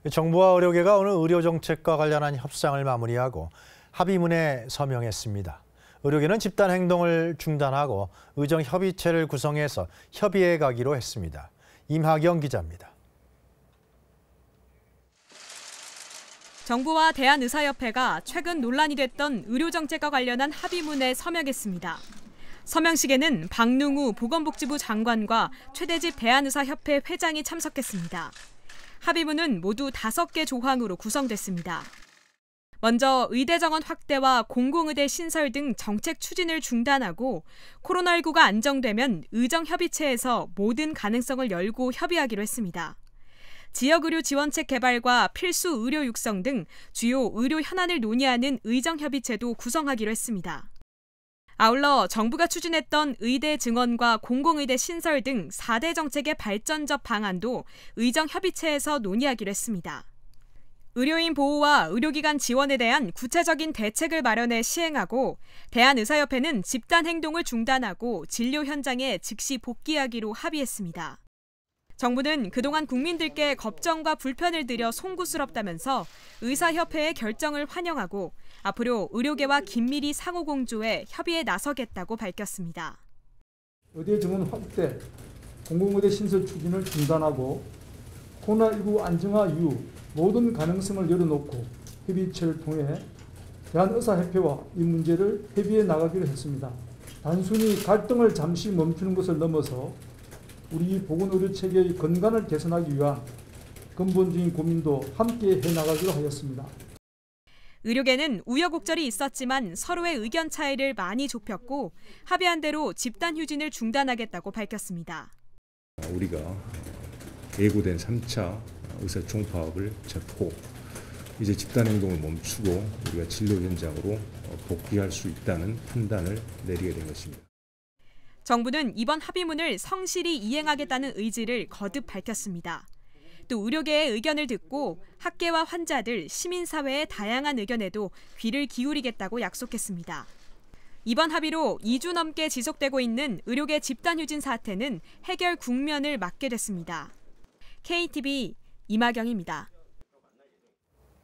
정부와 의료계가 오늘 의료정책과 관련한 협상을 마무리하고 합의문에 서명했습니다. 의료계는 집단 행동을 중단하고 의정협의체를 구성해서 협의해 가기로 했습니다. 임하경 기자입니다. 정부와 대한의사협회가 최근 논란이 됐던 의료정책과 관련한 합의문에 서명했습니다. 서명식에는 박능우 보건복지부 장관과 최대집 대한의사협회 회장이 참석했습니다. 합의문은 모두 5개 조항으로 구성됐습니다. 먼저 의대 정원 확대와 공공의대 신설 등 정책 추진을 중단하고 코로나19가 안정되면 의정협의체에서 모든 가능성을 열고 협의하기로 했습니다. 지역의료 지원책 개발과 필수 의료 육성 등 주요 의료 현안을 논의하는 의정협의체도 구성하기로 했습니다. 아울러 정부가 추진했던 의대 증원과 공공의대 신설 등 4대 정책의 발전적 방안도 의정협의체에서 논의하기로 했습니다. 의료인 보호와 의료기관 지원에 대한 구체적인 대책을 마련해 시행하고 대한의사협회는 집단 행동을 중단하고 진료 현장에 즉시 복귀하기로 합의했습니다. 정부는 그동안 국민들께 걱정과 불편을 드려 송구스럽다면서 의사협회의 결정을 환영하고 앞으로 의료계와 긴밀히 상호공조해 협의에 나서겠다고 밝혔습니다. 의대 정원 확대, 공공의대 신설 추진을 중단하고 코로나19 안정화 이후 모든 가능성을 열어놓고 협의체를 통해 대한의사협회와 이 문제를 협의해 나가기로 했습니다. 단순히 갈등을 잠시 멈추는 것을 넘어서 우리 보건의료체계의 건강을 개선하기 위한 근본적인 고민도 함께 해나가기로 하였습니다. 의료계는 우여곡절이 있었지만 서로의 의견 차이를 많이 좁혔고 합의한 대로 집단 휴진을 중단하겠다고 밝혔습니다. 우리가 예고된 3차 의사 총파업을 접고 이제 집단 행동을 멈추고 우리가 진료 현장으로 복귀할 수 있다는 판단을 내리게 된 것입니다. 정부는 이번 합의문을 성실히 이행하겠다는 의지를 거듭 밝혔습니다. 또 의료계의 의견을 듣고 학계와 환자들, 시민사회의 다양한 의견에도 귀를 기울이겠다고 약속했습니다. 이번 합의로 2주 넘게 지속되고 있는 의료계 집단휴진 사태는 해결 국면을 맞게 됐습니다. KTV 임하경입니다.